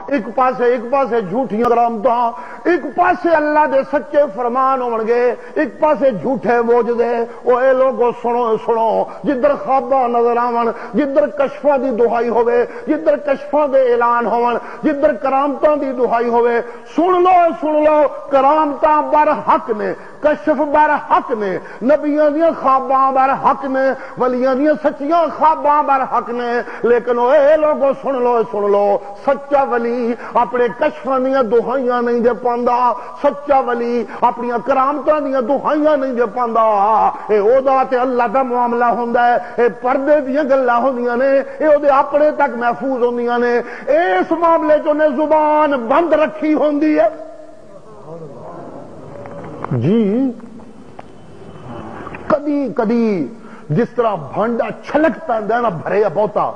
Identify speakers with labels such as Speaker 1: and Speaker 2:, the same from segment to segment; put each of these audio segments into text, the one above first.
Speaker 1: ایک پاسے جھوٹیاں کرامتاں، ایک پاسے اللہ دے سچے فرمان ہون گے، ایک پاسے جھوٹے موجدے۔ او اے لوگو سنو، جدھر خواباں نظر آون، جدھر کشفاں دی دہائی ہوئے، جدھر کشفاں دے اعلان ہون، جدھر کرامتاں دی دہائی ہوئے، سن لو کرامتاں بر حق نے، کشف بر حق نے، نبیاں دیاں خواباں بر حق نے، ولیاں دیاں سچیاں خواباں بر حق نے، لیکن اے لوگو سن لو سچا ولی اپنے کشفاں دیاں دہائیاں نہیں دے پاندا، سچا ولی اپنی کرامتاں دیاں دہائیاں نہیں دے پاندا۔ اے او دا تے اللہ دا معاملہ ہوندا ہے، اے پردے دیاں گلاں ہوندیاں نے، اے او دے اپنے تک محفوظ ہوندیاں نے، اس معاملے چ نے زبان بند رکھی ہوندی ہے۔ جی کدی جس طرح بھانڈا چھلکتا ہے نا بھرے بہتا،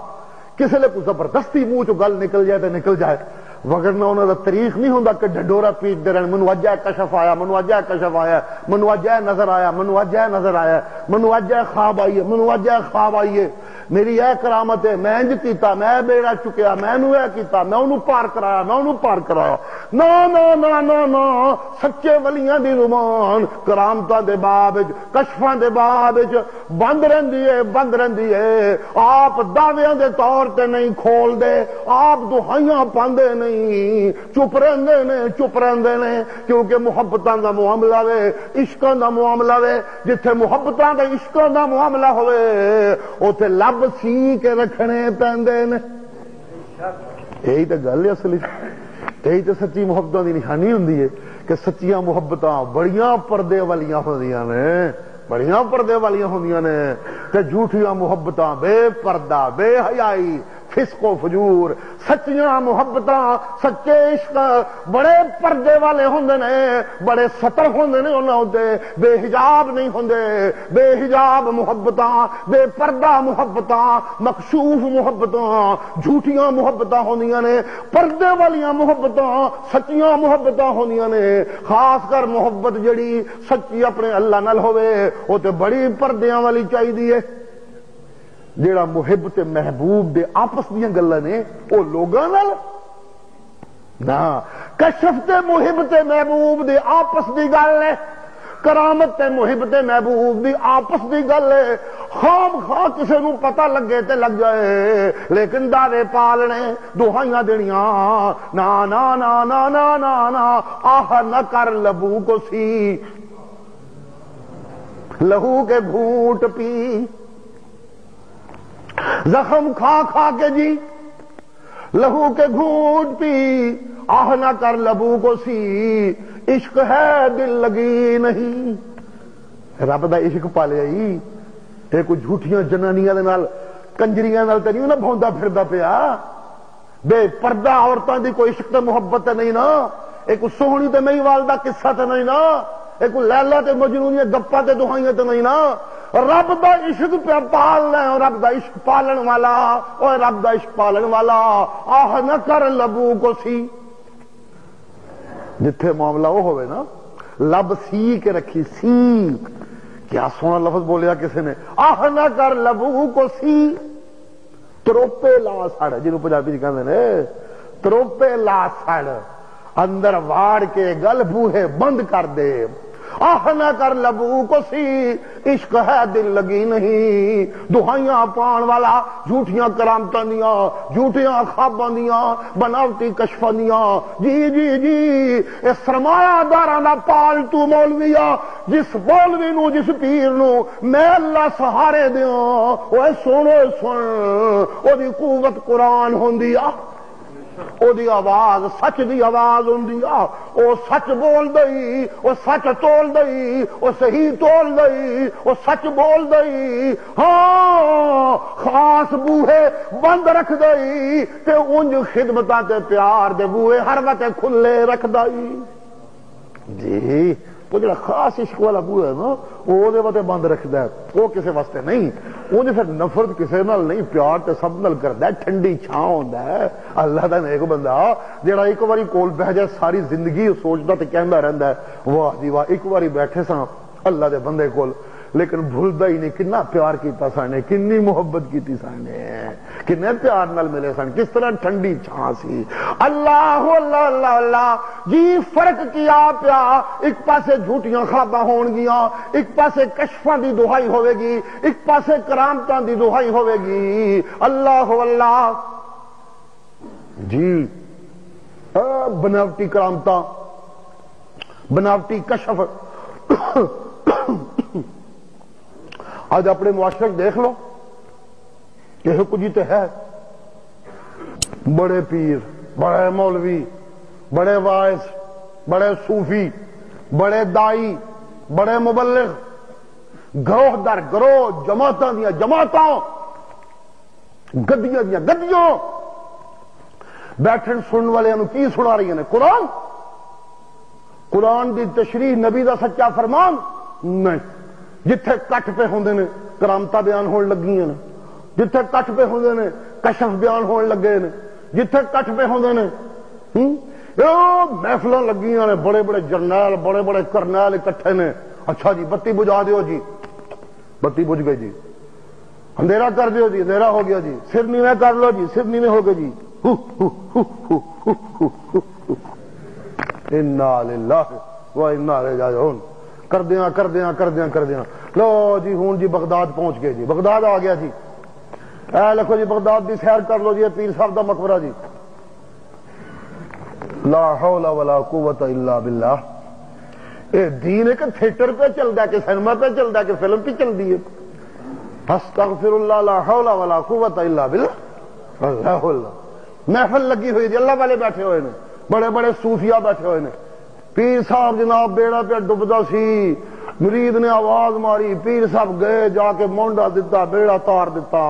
Speaker 1: کسی لے کو زبردستی منہ چ گل نکل جائے تو نکل جائے، وگرنہ انہوں کا طریق نہیں ہوں کہ ڈنڈورا پیٹتے رہن، منو اج کشف آیا، منو اج کشف آیا، منو اج نظر آیا، منو اج نظر آیا، منو اج خواب آئیے، منو اج خواب آئیے، میری اے کرامت ہے، میں انج کیتا، میں بیڑا چکیا، میں نو اے کیتا، میں انہوں پار کرایا، میں انہوں پار کرایا۔ نا نا نا نا نا، سچے ولیاں دی زبان کرامتاں دے باب وچ، کشفاں دے باب وچ بند رہندی ہے۔ آپ دعویاں دے طور تے نہیں کھول دے، آپ دہائیاں پاندے نہیں، چپ رہندے نے، کیونکہ محبتاں دا معاملہ وے، عشقاں دا معاملہ وے، جتھے محبتاں دا عشقاں دا معاملہ ہوئے اوتھے لب سی کے رکھنے پیندے نے۔ یہی تو گل ہے اصل، یہی تو سچی محبتاں دی نشانی ہوندی ہے کہ سچیاں محبتاں بڑیاں پردے والیاں ہوندیاں نے، بڑیاں پردے والیاں ہوندیاں نے، تے جھوٹیاں محبتاں بے پردہ، بے حیائی، فسق و فجور۔ سچیاں محبتاں، سچے عشق بڑے پردے والے ہوندے نے، بڑے سطر ہوندے نے، انہاں تے بے حجاب نہیں ہوندے۔ بے حجاب محبتاں، بے پردہ محبتاں، مکشوف محبتاں، جھوٹیاں محبتاں ہوندیاں نے، پردے والیاں محبتاں سچیاں محبتاں ہوندیاں نے۔ خاص کر محبت جڑی سچی اپنے اللہ نال ہوے او تے بڑی پردیاں والی چاہیے ہے۔ جیڑا محب تے محبوب دے آپس دیاں گلاں نے او لوگاں نال نا، کشف تے محب تے محبوب دے آپس دی گل ہے، کرامت تے محب تے محبوب دی آپس دی گل ہے۔ خام خواہ کسے نو پتہ لگے تے لگ جائے، لیکن دعوے پالنے، دہائیاں دنیا، نا نا نا نا نا نا نا، آہ نہ کر لبو کو سی، لہو کے گھونٹ پی، زخم کھا کے جی، لہو کے گھونٹ پی، آہ نہ کر لبو کو سی، عشق ہے دل لگی نہیں۔ رب دا عشق پالیا ہی، یہ کوئی جھوٹیاں جنانیاں دے نال کنجریاں نال تے نہیں نا بھوندا پھردا پیا، بے پردہ عورتاں دی کوئی عشق تے محبت تے نہیں نا، ایک سوہنی تے میری والدہ قصہ تے نہیں نا، ایک لیلا تے مجنون دیاں گپاں تے دہائیاں تے نہیں نا، رب دا عشق پہ پالنا ہے، رب دا عشق پالن والا، اوے رب دا عشق پالن والا، آہ نہ کر لبو کو سی۔ جتھے معاملہ وہ ہوئے نا، لب سی کے رکھی، سی کیا سونا لفظ بولیا کسی نے، آہ نہ کر لبو کو سی، تروپے لا سڑ، جنہوں پنجابی کہندے نے تروپے لا سڑ، اندر واڑ کے گل بوہے بند کر دے، آہ نہ کر لبو کو سی، عشق ہے دل لگی نہیں۔ دہائیاں پان والا جھوٹیاں کرامتاں دیاں، جھوٹیاں خواباں دیاں، بناوٹی کشفاں دیاں، جی جی جی، اے سرمایہ داراں دا پالتو مولوی آ، جس مولوی نو، جس پیر نو میں اللہ سہارے دیاں، اوے سنو سن، او دی قوت قرآن ہوندی آ، او دی آواز سچ دی آواز ہوندی آ، او سچ بول دئی، او سچ تول دئی، او صحیح تول دئی، او سچ بول دئی، ہاں خاص بوہے بند رکھ دئی تے انج خدمتاں تے پیار دے بوہے ہر وقت کھلے رکھ دئی۔ جی وہ جڑا خاص عشق والا بوہا ہے نا، وہ دے واسطے بند رکھدا ہے، وہ کسے واسطے نہیں، اونج پھر نفرت کسے نال نہیں، پیار تے سب نال کردا ہے، ٹھنڈی چھاں ہوندا ہے۔ اللہ دا نیک بندہ جڑا ایک واری کول بیٹھ جائے ساری زندگی سوچدا تے کہندا رہندا ہے، واہ جی واہ، ایک واری بیٹھے ساں اللہ دے بندے کول، لیکن بھولدا ہی نہیں کنا پیار کیتا سانے، کنی محبت کیتی سانے، کنے پیار نال ملے سن، کس طرح ٹھنڈی چھاں سی۔ اللہ اللہ اللہ اللہ جی فرق کیا پیا، ایک پاسے جھوٹیاں خواباں ہون گیاں، ایک پاسے کشفاں دی دہائی ہوے گی، ایک پاسے کرامتاں دی دہائی ہوے گی۔ اللہ اللہ جی بناوٹی کرامتاں، بناوٹی کشف۔ آج اپنے معاشرے دیکھ لو کہ کچھ تو ہے، بڑے پیر، بڑے مولوی، بڑے واعظ، بڑے صوفی، بڑے دائی، بڑے مبلغ، گروہ در گروہ، جماعتاں دیاں جماعتاں، گدیاں دیاں گدیاں، بیٹھن سنن والے کی سنا رہی ہیں؟ قرآن، قرآن دی تشریح، نبی دا سچا فرمان نہیں۔ جتھے کٹ پہ ہوندے نے کرامتاں بیان ہون لگی ہیں، جتھے کٹ پہ ہوندے نے کشف بیان ہون لگے نے، جتھے کٹ پہ ہوندے نے محفلاں لگیاں نے، بڑے بڑے جرنیل، بڑے بڑے کرنیل اکٹھے نے۔ اچھا جی بتی بجھا دیو جی، بتی بجھ گئی جی، اندھیرا کر دیو جی، اندھیرا ہو گیا جی، سر نیویں کر لو جی، سر نیویں ہو گئے جی، انا للہ و انا الیہ راجعون، کردیاں کردیاں کردیاں کردیاں لو جی ہون جی بغداد پہنچ گئے جی، بغداد آ گیا جی، اے لکھو جی بغداد دی سیر کر لو جی، پیر صاحب دا مقبرہ جی۔ لا حول ولا قوت الا باللہ۔ اے دین ہے کہ تھیٹر پہ چل دا کہ سینما پہ چل دا کہ فلم پہ چل دی ہے؟ استغفر اللہ، لا حول ولا قوت الا باللہ۔ اللہ اللہ محفل لگی ہوئی جی، اللہ والے بیٹھے ہوئے نے، بڑے بڑے صوفیاء بیٹھے ہوئے نے، پیر صاحب جناب بیڑا پہ ڈبدا سی، مرید نے آواز ماری، پیر صاحب گئے جا کے مونڈا دیتا، بیڑا تار دیتا۔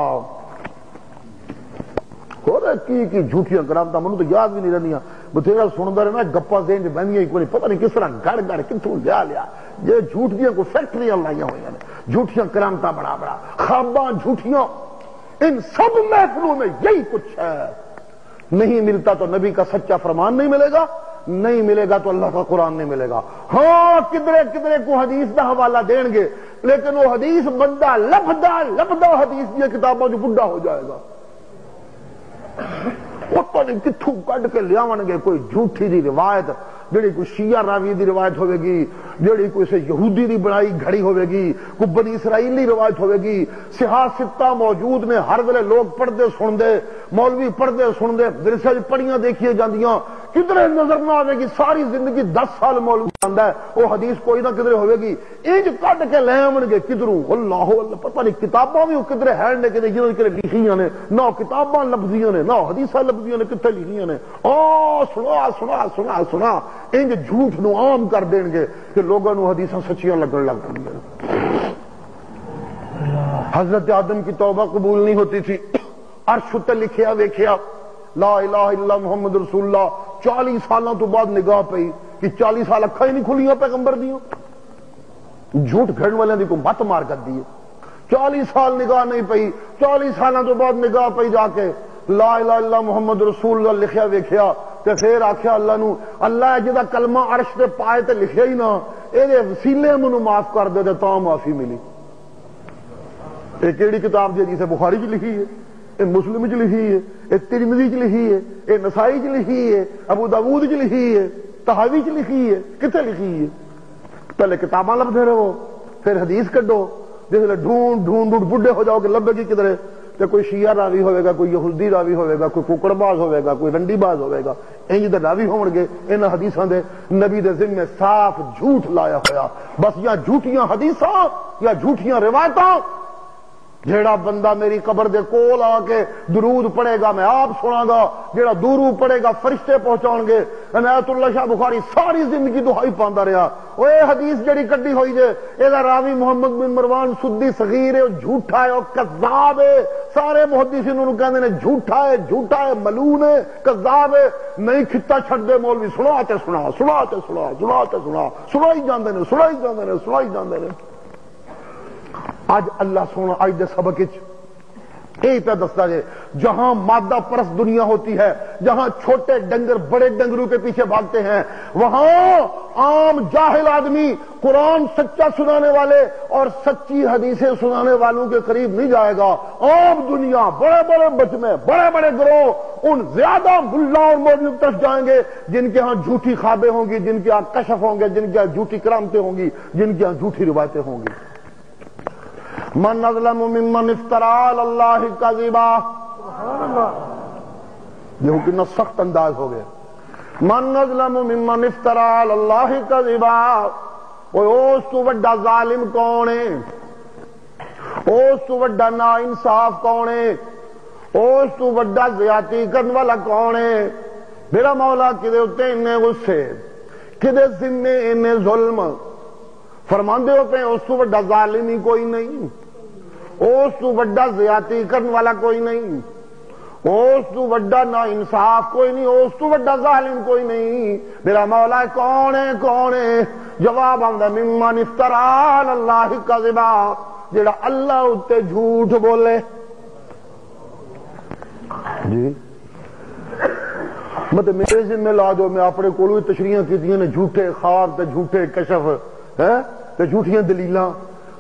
Speaker 1: کی جھوٹیاں کرامتاں منوں تو یاد بھی نہیں رہندیاں، بتھیرا سندا رہنا، گپاں ذہن چ بہندیاں کوئی نہیں، پتہ نہیں کس طرح گڑ گڑ کتھوں لیا یہ جھوٹ دیاں کوئی فیکٹریاں لائیاں ہوئیاں نے، جھوٹیاں کرامتاں بڑا بڑا، خواباں جھوٹیاں، ان سب محفلوں میں یہی کچھ ہے۔ نہیں ملتا تو نبی کا سچا فرمان نہیں ملے گا، نہیں ملے گا تو اللہ کا قرآن نہیں ملے گا۔ ہاں کدرے کدرے کو حدیث دا حوالہ دیں گے، لیکن وہ حدیث بندہ لبدا لبدا حدیث دی کتابوں جو بڈھا ہو جائے گا، پتہ نہیں کتھوں کڈ کے لیاون گے کوئی جھوٹی دی روایت، جڑی کوئی شیعہ راوی دی روایت ہوے گی، جڑی کوئی سے یہودی دی بنائی گھڑی ہوے گی، کوئی بنی اسرائیلی روایت ہوے گی۔ صحاح ستہ موجود نے، ہر ویلے لوگ پڑھدے سن دے، مولوی پڑھدے سن دے، درسے پڑھیاں دیکھیے جاندیاں، کدھرے نظر نہ آئے گی، ساری زندگی 10 سال مولوی آندا ہے، وہ حدیث کوئی نہ کدھرے ہوے گی، انج کڈ کے لے آون گے کدھروں، اللہ اللہ پتہ نہیں کتاباں بھی کدھرے ہیں نے کہ جنہاں نے لکھیاں نے، نہ کتاباں لفظیاں نے، نہ حدیثاں لفظیاں نے، کتھے لکھیاں نے، سنا سنا سنا سنا انج جھوٹ نو عام کر دیں گے کہ لوگوں نو حدیثاں سچیاں لگن لگ پڑیں۔ حضرت آدم کی توبہ قبول نہیں ہوتی تھی، عرش تے لکھیا ویکھیا لا الہ الا محمد رسول اللہ، 40 سالوں تو بعد نگاہ پئی کہ 40 سال اکھاں ہی نہیں کھلیاں پیغمبر دیاں، جھوٹ گھڑن والوں دی کو مت مار کر دی، 40 سال نگاہ نہیں پئی، 40 سالوں تو بعد نگاہ پئی جا کے لا الہ الا محمد رسول اللہ لکھیا ویکھیا تے پھر آکھیا اللہ نو، اللہ جدا کلمہ عرش تے پائے تے لکھیا ہی نہ، اے دے وسیلے مینوں معاف کر دے تے تاں معافی ملی۔ اے کیڑی کتاب جی حدیث بخاری چ لکھی ہے، اے مسلم چ لکھی ہے، اے ترمذی چ لکھی ہے، اے نسائی چ لکھی ہے، ابو داؤد چ لکھی ہے، طحاوی چ لکھی ہے، کتے لکھی ہے؟ پہلے کتاباں لبدے رہو، پھر حدیث کڈو، جس ویلے ڈھونڈ ڈھونڈ ڈھونڈ بڈھے ہو جاؤ کہ لبے گی کدھرے، تو کوئی شیعہ راوی ہوئے گا، کوئی یہودی راوی ہوئے گا، کوئی ککڑ باز ہوئے گا، کوئی رنڈی باز ہوئے گا، انج دے راوی ہون گے، ان حدیثاں دے نبی دے ذمے صاف جھوٹ لایا ہویا، بس یا جھوٹیاں حدیثاں یا جھوٹیاں روایتاں۔ جیڑا بندہ میری قبر دے کول آ کے درود پڑھے گا میں آپ سنا گا، جیڑا دورو پڑھے گا فرشتے پہنچان گے۔ عنایت اللہ شاہ بخاری ساری زندگی دہائی پاندا رہا، وہ یہ حدیث جڑی کڈی ہوئی جے اے دا راوی محمد بن مروان سدی صغیر ہے، جھوٹا ہے، کذاب ہے، سارے محدثین انہوں کہندے نے جھوٹا ہے، جھوٹا ہے، ملعون ہے، کذاب ہے، نہیں کھتا چھڈ دے مولوی، سنا تے سنا سنا تے سنا سنا تے سنا، سنائی جاندے نے سنائی جاندے نے سنائی جاندے نے۔ اج اللہ سونا اج دے سبق وچ یہی پہ دستا ہے جہاں مادہ پرست دنیا ہوتی ہے، جہاں چھوٹے ڈنگر بڑے ڈنگروں کے پیچھے بھاگتے ہیں، وہاں عام جاہل آدمی قرآن سچا سنانے والے اور سچی حدیثیں سنانے والوں کے قریب نہیں جائے گا۔ عام دنیا بڑے بڑے مجمع بڑے بڑے گروہ ان زیادہ ملا اور مولویوں کی طرف جائیں گے جن کے ہاں جھوٹی خوابیں ہوں گی، جن کے ہاں کشف ہوں گے، جن کے ہاں جھوٹی کرامتیں ہوں گی، جن کے ہاں جھوٹی روایتیں ہوں گی۔ من اظلم ممن افترى علی اللہ کذبا، یہ کتنا سخت انداز ہو گیا۔ من اظلم ممن افترى علی اللہ کذبا، اس تو بڑا ظالم کون ہے، اس تو بڑا نا انصاف کون ہے، اس تو بڑا زیادتی کرنے والا کون ہے؟ میرا مولا کدے اتے انہیں غصے، کدے ذمے انہیں ظلم فرماندے ہوتے ہیں، اس تو بڑا ظالم ہی کوئی نہیں، اس تو بڑا زیادتی کرنے والا کوئی نہیں، اس تو بڑا نا انصاف کوئی نہیں، اس تو بڑا ظالم کوئی نہیں۔ میرا مولا کون ہے؟ کون ہے؟ جواب آندا ممن افترى علی اللہ کذبا، جڑا اللہ اتے جھوٹ بولے۔ جی مطلب میرے ذمہ لا دو، میں اپنے کولوں تشریحاں کیتیاں نے جھوٹے خواب تے جھوٹے کشف تے جھوٹیاں دلیلاں،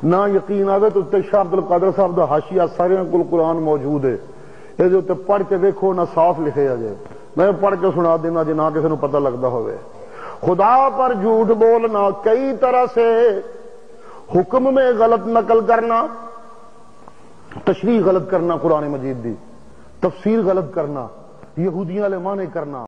Speaker 1: نہ یقین آوے تو تے شاہ عبد القادر صاحب دا حاشیہ سارے کول قرآن موجود ہے، یہ جو تے پڑھ کے دیکھو نہ صاف لکھے آ جائے، میں پڑھ کے سنا دینا جے نہ کسی نو پتہ لگتا ہوئے۔ خدا پر جھوٹ بولنا کئی طرح سے، حکم میں غلط نقل کرنا، تشریح غلط کرنا قرآن مجید دی، تفسیر غلط کرنا، یہودیاں والے معنی کرنا۔